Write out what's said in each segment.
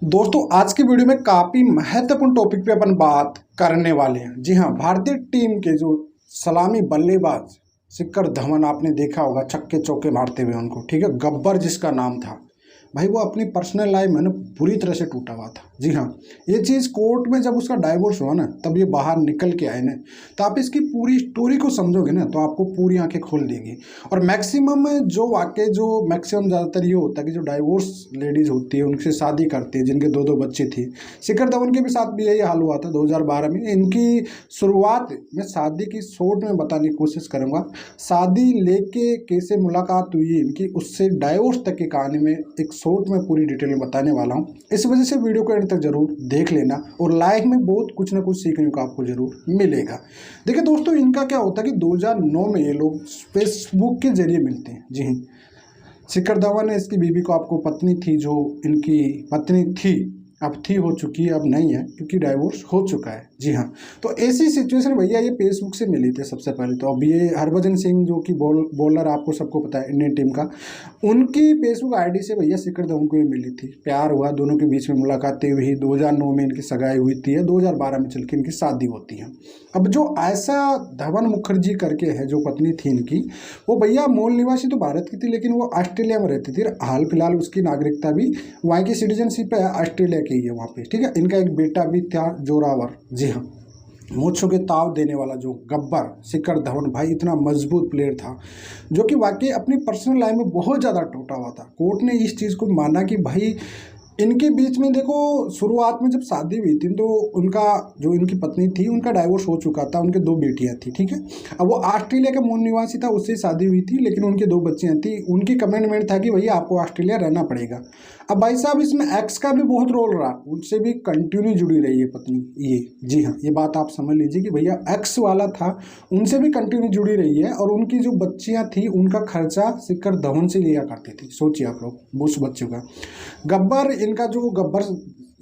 दोस्तों आज की वीडियो में काफी महत्वपूर्ण टॉपिक पे अपन बात करने वाले हैं। जी हाँ, भारतीय टीम के जो सलामी बल्लेबाज शिखर धवन, आपने देखा होगा छक्के चौके मारते हुए उनको, ठीक है, गब्बर जिसका नाम था भाई, वो अपनी पर्सनल लाइफ में ना बुरी तरह से टूटा हुआ था। जी हाँ, ये चीज़ कोर्ट में जब उसका डाइवोर्स हुआ ना तब ये बाहर निकल के आए ना, तो आप इसकी पूरी स्टोरी को समझोगे ना तो आपको पूरी आंखें खोल देगी। और मैक्सिमम जो वाकई जो मैक्सिमम ज़्यादातर ये होता है कि जो डाइवोर्स लेडीज़ होती है उनसे शादी करती है जिनके दो दो बच्चे थे। शिखर धवन के भी साथ भी यही हाल हुआ था 2012 में। इनकी शुरुआत में शादी की शॉर्ट में बताने की कोशिश करूँगा। शादी लेके कैसे मुलाकात हुई इनकी, उससे डाइवोर्स तक की कहानी में एक शॉर्ट में पूरी डिटेल में बताने वाला हूँ। इस वजह से वीडियो को एंड तक जरूर देख लेना और लाइफ में बहुत कुछ ना कुछ सीखने को आपको जरूर मिलेगा। देखिए दोस्तों, इनका क्या होता है कि 2009 में ये लोग फेसबुक के जरिए मिलते हैं। जी हाँ, शिखर धवन ने इसकी बीवी को, आपको पत्नी थी, जो इनकी पत्नी थी, अब थी हो चुकी है, अब नहीं है क्योंकि डाइवोर्स हो चुका है। जी हाँ, तो ऐसी सिचुएशन भैया ये फेसबुक से मिली थे सबसे पहले तो। अब ये हरभजन सिंह जो कि बॉलर आपको सबको पता है इंडियन टीम का, उनकी फेसबुक आईडी से भैया शिखर धवन को ही मिली थी। प्यार हुआ, दोनों के बीच में मुलाकातें हुई, 2009 में इनकी सगाई हुई थी, 2012 में चल के इनकी शादी होती है। अब जो ऐसा धवन मुखर्जी करके है जो पत्नी थी इनकी, वो भैया मूल निवासी तो भारत की थी लेकिन वो ऑस्ट्रेलिया में रहती थी। हाल फिलहाल उसकी नागरिकता भी, वहाँ की सिटीजनशिप है ऑस्ट्रेलिया की है वहाँ पे, ठीक है। इनका एक बेटा भी था जोरावर। जी हाँ, मूंछों के ताव देने वाला जो गब्बर शिखर धवन भाई, इतना मजबूत प्लेयर था जो कि वाकई अपनी पर्सनल लाइफ में बहुत ज़्यादा टूटा हुआ था। कोर्ट ने इस चीज़ को माना कि भाई इनके बीच में, देखो शुरुआत में जब शादी हुई थी तो उनका जो इनकी पत्नी थी उनका डाइवोर्स हो चुका था, उनके दो बेटियां थी, ठीक है। अब वो ऑस्ट्रेलिया का मूल निवासी था, उससे शादी हुई थी लेकिन उनके दो बच्चियां थी। उनकी कमिटमेंट था कि भैया आपको ऑस्ट्रेलिया रहना पड़ेगा। अब भाई साहब इसमें एक्स का भी बहुत रोल रहा, उनसे भी कंटिन्यू जुड़ी रही है पत्नी ये। जी हाँ, ये बात आप समझ लीजिए कि भैया एक्स वाला था, उनसे भी कंटिन्यू जुड़ी रही है। और उनकी जो बच्चियां थी उनका खर्चा शिखर धवन से लिया करती थी। सोचिए आप लोग उस बच्चों का। गब्बर, इनका जो गब्बर,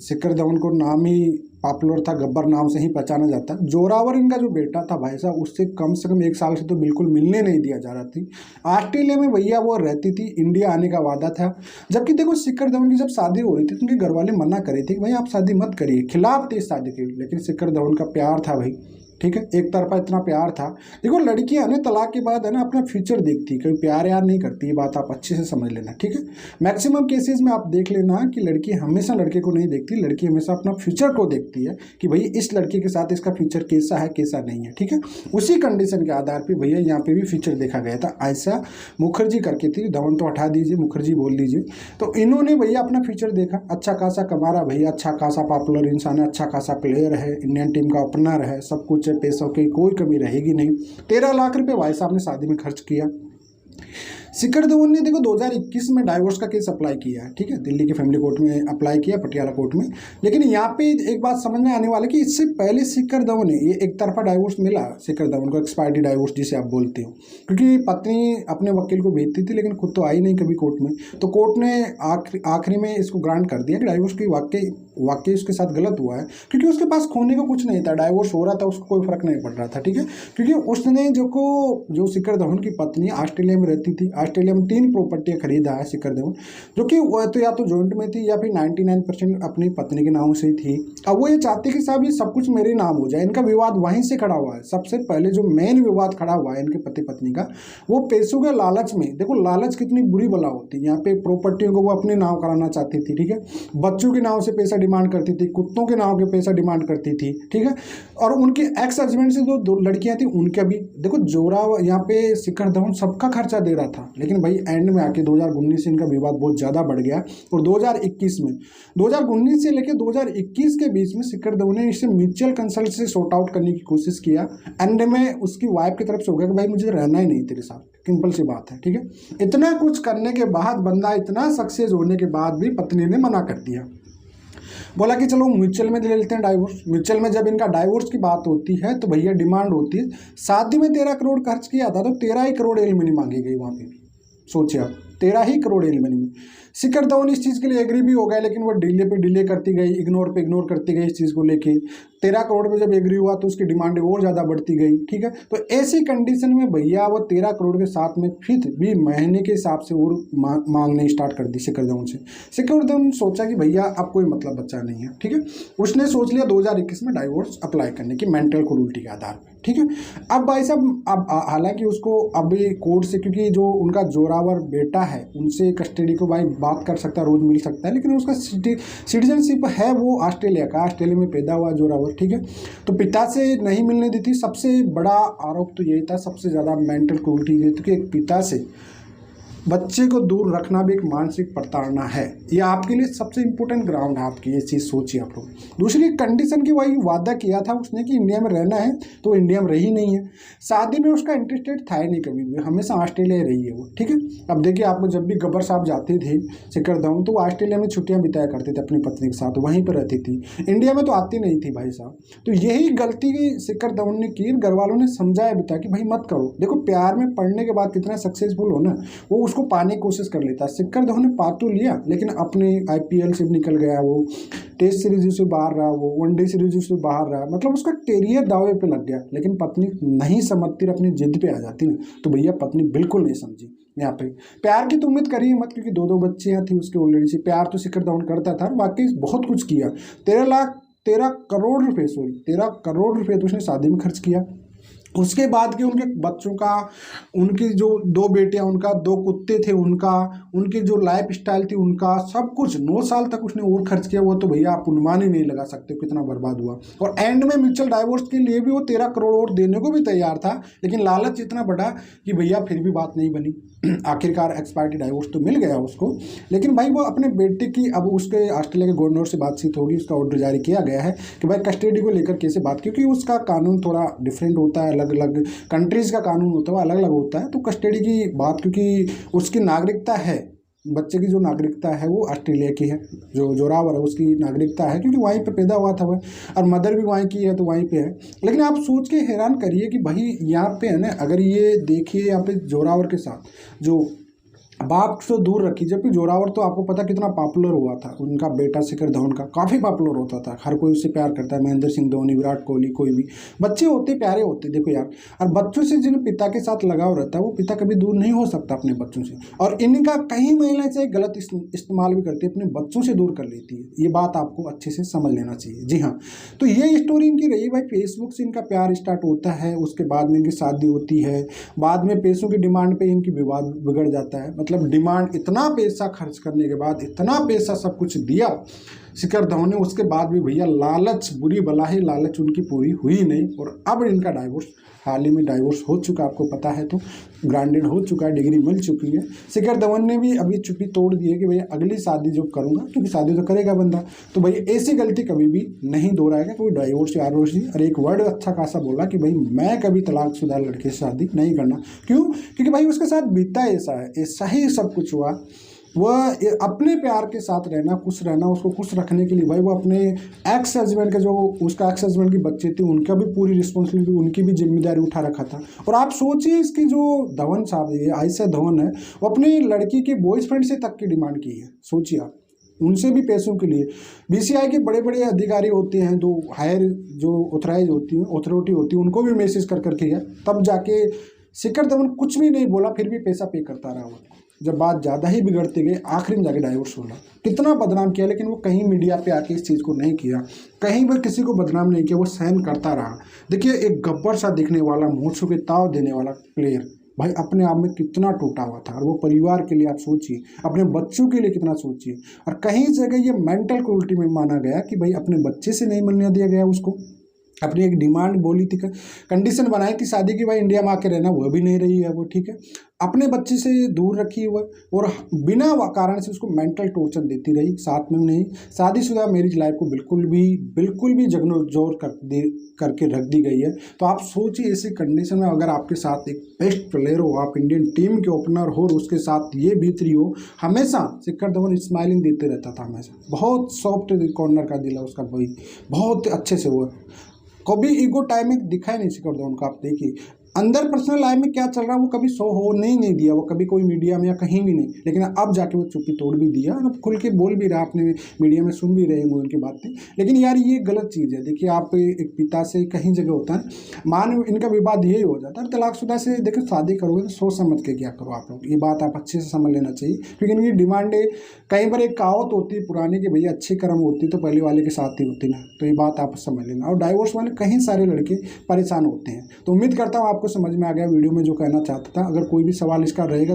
शिखर धवन को नाम ही पॉपुलर था, गब्बर नाम से ही पहचाना जाता है। जोरावर इनका जो बेटा था भाई साहब, उससे कम से कम 1 साल से तो बिल्कुल मिलने नहीं दिया जा रहा थी। ऑस्ट्रेलिया में भैया वो रहती थी, इंडिया आने का वादा था। जबकि देखो शिखर धवन की जब शादी हो रही थी तो उनके घर वाले मना करे थे कि भाई आप शादी मत करिए, खिलाफ थे इस शादी के। लेकिन शिखर धवन का प्यार था भाई, ठीक है, एक तरफा इतना प्यार था। देखो लड़कियां ना तलाक के बाद है ना अपना फ्यूचर देखती, कभी प्यार यार नहीं करती, ये बात आप अच्छे से समझ लेना, ठीक है। मैक्सिमम केसेस में आप देख लेना कि लड़की हमेशा लड़के को नहीं देखती, लड़की हमेशा अपना फ्यूचर को देखती है कि भाई इस लड़के के साथ इसका फ्यूचर कैसा है कैसा नहीं है, ठीक है। उसी कंडीशन के आधार पर भैया यहाँ पे भी फ्यूचर देखा गया था। ऐसा मुखर्जी करके थी, धवन तो हटा दीजिए, मुखर्जी बोल दीजिए। तो इन्होंने भैया अपना फ्यूचर देखा, अच्छा खासा कमा रहा भैया, अच्छा खासा पॉपुलर इंसान है, अच्छा खासा प्लेयर है, इंडियन टीम का ओपनर है, सब कुछ है, पैसों की कोई कमी रहेगी नहीं। 13 लाख रुपए भाई साहब ने शादी में खर्च किया। शिखर धवन ने देखो 2021 में डाइवोर्स का केस अप्लाई किया है, ठीक है, दिल्ली के फैमिली कोर्ट में अप्लाई किया, पटियाला कोर्ट में। लेकिन यहाँ पे एक बात समझ में आने वाली कि इससे पहले शिखर धवन ने, ये एक तरफा डाइवोर्स मिला शिखर धवन को, एक्सपायरी डाइवोर्स जिसे आप बोलते हो, क्योंकि पत्नी अपने वकील को भेजती थी लेकिन खुद तो आई नहीं कभी कोर्ट में। तो कोर्ट ने आखिरी में इसको ग्रांट कर दिया कि डाइवोर्स की वाकई उसके साथ गलत हुआ है, क्योंकि उसके पास खोने को कुछ नहीं था, डाइवोर्स हो रहा था, उसको कोई फर्क नहीं पड़ रहा था, ठीक है। क्योंकि उसने जो शिखर धवन की पत्नी ऑस्ट्रेलिया में रहती थी, ऑस्ट्रेलिया में 3 प्रॉपर्टियां खरीदा है शिखर धवन, जो कि वह तो या तो जॉइंट में थी या फिर 99% अपनी पत्नी के नाम से थी। अब वो ये चाहते कि साहब ये सब कुछ मेरे नाम हो जाए। इनका विवाद वहीं से खड़ा हुआ है। सबसे पहले जो मेन विवाद खड़ा हुआ है इनके पति पत्नी का, वो पैसों के लालच में। देखो लालच कितनी बुरी बला होती है। यहाँ पे प्रॉपर्टियों को वो अपने नाम कराना चाहती थी, ठीक है, बच्चों के नाम से पैसा डिमांड करती थी, कुत्तों के नाम के पैसा डिमांड करती थी, ठीक है। और उनके एक्स हस्बैंड से जो 2 लड़कियां थी उनका भी, देखो जोरा यहाँ पे शिखर धवन सबका खर्चा दे रहा था। लेकिन भाई एंड में आके 2019 से इनका विवाद बहुत ज़्यादा बढ़ गया। और 2019 से लेकर 2021 के बीच में शिखर धवन ने इसे म्यूचुअल कंसल्ट से सॉर्ट आउट करने की कोशिश किया। एंड में उसकी वाइफ की तरफ से हो गया कि भाई मुझे रहना ही नहीं तेरे साथ, सिंपल सी बात है, ठीक है। इतना कुछ करने के बाद, बंदा इतना सक्सेस होने के बाद भी पत्नी ने मना कर दिया, बोला कि चलो म्यूचुअल में ले लेते हैं डाइवोर्स। म्यूचुअल में जब इनका डाइवोर्स की बात होती है तो भैया डिमांड होती है, शादी में 13 करोड़ खर्च किया था तो 13 ही करोड़ एलिमनी मांगी गई वहाँ पे भी। सोचिए आप, 13 ही करोड़ एलिमनी में। शिखर धवन इस चीज़ के लिए एग्री भी हो गए लेकिन वो डिले पे डिले करती गई, इग्नोर पे इग्नोर करती गई इस चीज़ को लेके। 13 करोड़ पे जब एग्री हुआ तो उसकी डिमांड और ज़्यादा बढ़ती गई, ठीक है। तो ऐसी कंडीशन में भैया वो 13 करोड़ के साथ में फिर भी महीने के हिसाब से और मांगने स्टार्ट कर दी शिखर धवन से। शिखर धवन सोचा कि भैया अब कोई मतलब बच्चा नहीं है, ठीक है। उसने सोच लिया 2021 में डाइवोर्स अप्लाई करने की मेंटल क्रूरटी के आधार पर, ठीक है। अब भाई साहब, अब हालांकि उसको अभी कोर्ट से, क्योंकि जो उनका जोरावर बेटा है उनसे कस्टडी को भाई बात कर सकता है, रोज मिल सकता है, लेकिन उसका सिटीजनशिप है वो ऑस्ट्रेलिया का, ऑस्ट्रेलिया में पैदा हुआ जोरावर, ठीक है। तो पिता से नहीं मिलने दी थी। सबसे बड़ा आरोप तो यही था, सबसे ज़्यादा मेंटल क्रूरटी ये थी कि एक पिता से बच्चे को दूर रखना भी एक मानसिक प्रताड़ना है। ये आपके लिए सबसे इंपॉर्टेंट ग्राउंड है आपकी, ये चीज़ सोचिए आप लोग। दूसरी कंडीशन की वही वादा किया था उसने कि इंडिया में रहना है, तो इंडिया में रही नहीं है। शादी में उसका इंटरेस्टेड था ही नहीं कभी भी, हमेशा ऑस्ट्रेलिया रही है वो, ठीक है। अब देखिए, आपको जब भी गब्बर साहब जाते थे शिखर धवन, तो वो ऑस्ट्रेलिया में छुट्टियां बिताया करते थे अपनी पत्नी के साथ, वहीं पर रहती थी, इंडिया में तो आती नहीं थी भाई साहब। तो यही गलती शिखर धवन ने की, घर वालों ने समझाया बिता कि भाई मत करो। देखो, प्यार में पड़ने के बाद कितना सक्सेसफुल हो ना, वो उसको पाने की कोशिश कर लेता। शिखर धवन ने पा तो लिया, लेकिन अपने IPL से निकल गया, वो टेस्ट सीरीज से बाहर रहा, वो वनडे सीरीज से बाहर रहा, मतलब उसका कैरियर दावे पे लग गया। लेकिन पत्नी नहीं समझती, अपनी जिद पे आ जाती ना, तो भैया पत्नी बिल्कुल नहीं समझी। यहाँ पे प्यार की तो उम्मीद करिए मत, क्योंकि 2 बच्चियाँ थी उसके ऑलरेडी से। प्यार तो शिखर धवन करता था, बाकी बहुत कुछ किया। 13 करोड़ रुपए, सॉरी 13 करोड़ रुपए तो उसने शादी में खर्च किया। उसके बाद के उनके बच्चों का, उनकी जो 2 बेटियां, उनका 2 कुत्ते थे, उनकी जो लाइफ स्टाइल थी, उनका सब कुछ 9 साल तक उसने और खर्च किया। वो तो भैया आप अनुमान ही नहीं लगा सकते कितना बर्बाद हुआ। और एंड में म्यूचुअल डाइवोर्स के लिए भी वो 13 करोड़ और देने को भी तैयार था, लेकिन लालच इतना बढ़ा कि भैया फिर भी बात नहीं बनी। आखिरकार एक्सपायर्टी डाइवोर्स तो मिल गया उसको, लेकिन भाई वो अपने बेटे की, अब उसके ऑस्ट्रेलिया के गवर्नर से बातचीत होगी, उसका ऑर्डर जारी किया गया है कि भाई कस्टडी को लेकर कैसे बात, क्योंकि उसका कानून थोड़ा डिफरेंट होता है, अलग अलग कंट्रीज़ का कानून होता है, अलग अलग होता है। तो कस्टडी की बात, क्योंकि उसकी नागरिकता है, बच्चे की जो नागरिकता है वो ऑस्ट्रेलिया की है, जो जोरावर है उसकी नागरिकता है, क्योंकि वहीं पे पैदा हुआ था वह, और मदर भी वहीं की है, तो वहीं पे है। लेकिन आप सोच के हैरान करिए कि भाई यहाँ पे है ना, अगर ये देखिए यहाँ पे जोरावर के साथ जो बाप से दूर रखी, जबकि जोरावर तो आपको पता कितना पॉपुलर हुआ था, उनका बेटा शिखर धवन का काफ़ी पॉपुलर होता था, हर कोई उससे प्यार करता है, महेंद्र सिंह धोनी, विराट कोहली, कोई भी बच्चे होते प्यारे होते। देखो यार, और बच्चों से जिन पिता के साथ लगाव रहता है, वो पिता कभी दूर नहीं हो सकता अपने बच्चों से। और इनका कई महिलाएं से गलत इस्तेमाल भी करती है, अपने बच्चों से दूर कर लेती है। ये बात आपको अच्छे से समझ लेना चाहिए। जी हाँ, तो ये स्टोरी इनकी रही भाई। फेसबुक से इनका प्यार स्टार्ट होता है, उसके बाद में इनकी शादी होती है, बाद में पैसों की डिमांड पे इनकी विवाद बिगड़ जाता है। मतलब डिमांड, इतना पैसा खर्च करने के बाद, इतना पैसा सब कुछ दिया शिखर धवन ने, उसके बाद भी भैया लालच, बुरी बला ही लालच उनकी पूरी हुई नहीं। और अब इनका डाइवोर्स, हाल ही में डाइवोर्स हो चुका, आपको पता है, तो ग्रांटेड हो चुका है, डिग्री मिल चुकी है। शिखर धवन ने भी अभी चुप्पी तोड़ दी है कि भैया अगली शादी जो करूंगा, क्योंकि शादी तो करेगा बंदा, तो भैया ऐसी गलती कभी भी नहीं दोहराएगा, कोई डाइवोर्स या आरोस। और एक वर्ड अच्छा खासा बोला कि भाई मैं कभी तलाकशुदा लड़के से शादी नहीं करना। क्यों? क्योंकि भाई उसके साथ बीता ऐसा ही सब कुछ हुआ। वह अपने प्यार के साथ रहना, खुश रहना, उसको खुश रखने के लिए भाई वो अपने एक्स हस्बैंड के, जो उसका एक्स हस्बैंड की बच्चे थे, उनका भी पूरी रिस्पॉन्सिबिलिटी, उनकी भी जिम्मेदारी उठा रखा था। और आप सोचिए, इसकी जो धवन साहब है, आयशा धवन है, वो अपनी लड़की के बॉयफ्रेंड से तक की डिमांड की है। सोचिए आप, उनसे भी पैसों के लिए। BCI के बड़े बड़े अधिकारी होते हैं, जो हायर, जो ऑथराइज होती हैं, अथॉरिटी होती है, उनको भी मैसेज कर करके गया, तब जाके शिखर धवन कुछ भी नहीं बोला, फिर भी पैसा पे करता रहा वो। जब बात ज़्यादा ही बिगड़ती गई, आखिरी में जाके डाइवोर्स होला। कितना बदनाम किया, लेकिन वो कहीं मीडिया पे आके इस चीज़ को नहीं किया, कहीं पर किसी को बदनाम नहीं किया, वो सहन करता रहा। देखिए, एक गब्बर सा दिखने वाला, मुँह छू के ताव देने वाला प्लेयर भाई अपने आप में कितना टूटा हुआ था। और वो परिवार के लिए आप सोचिए, अपने बच्चों के लिए कितना सोचिए। और कहीं जगह ये मेंटल क्रूरटी में माना गया कि भाई अपने बच्चे से नहीं मिलने दिया गया उसको। अपनी एक डिमांड बोली थी, कंडीशन बनाई थी शादी की, भाई इंडिया में आके रहना, वह भी नहीं रही है वो, ठीक है। अपने बच्चे से दूर रखी हुआ, और बिना कारण से उसको मेंटल टॉर्चर देती रही, साथ में नहीं। शादीशुदा मैरिज लाइफ को बिल्कुल भी जगनोजोर करके रख दी गई है। तो आप सोचिए, ऐसी कंडीशन में अगर आपके साथ एक बेस्ट प्लेयर हो, आप इंडियन टीम के ओपनर हो, और उसके साथ ये बीतरी हो। हमेशा शिखर धवन स्माइलिंग देते रहता था, हमेशा बहुत सॉफ्ट कॉर्नर का दिला उसका, भाई बहुत अच्छे से। वो कभी ईगो टाइमिंग दिखाई नहीं शिखर धवन का, आप देखिए। अंदर पर्सनल लाइफ में क्या चल रहा है वो कभी शो हो नहीं दिया, वो कभी कोई मीडिया में या कहीं भी नहीं। लेकिन अब जाके वो चुप्पी तोड़ भी दिया और अब खुल के बोल भी रहा, आपने मीडिया में सुन भी रहे होंगे उनकी बातें। लेकिन यार ये गलत चीज़ है। देखिए आप एक पिता से कहीं जगह होता है, मान इनका विवाद यही हो जाता है, तलाकशुदा से देखो शादी करोगे तो सोच समझ के क्या करो आप लोग, ये बात आप अच्छे से समझ लेना चाहिए। क्योंकि इनकी डिमांड है, कहीं पर एक कहावत होती है पुरानी कि भैया अच्छी कर्म होती तो पहले वाले के साथ ही होती ना, तो ये बात आप समझ लेना। और डाइवोर्स वाले कहीं सारे लड़के परेशान होते हैं। तो उम्मीद करता हूँ आपको समझ में आ गया वीडियो में जो कहना चाहता था। अगर कोई भी सवाल इसका रहेगा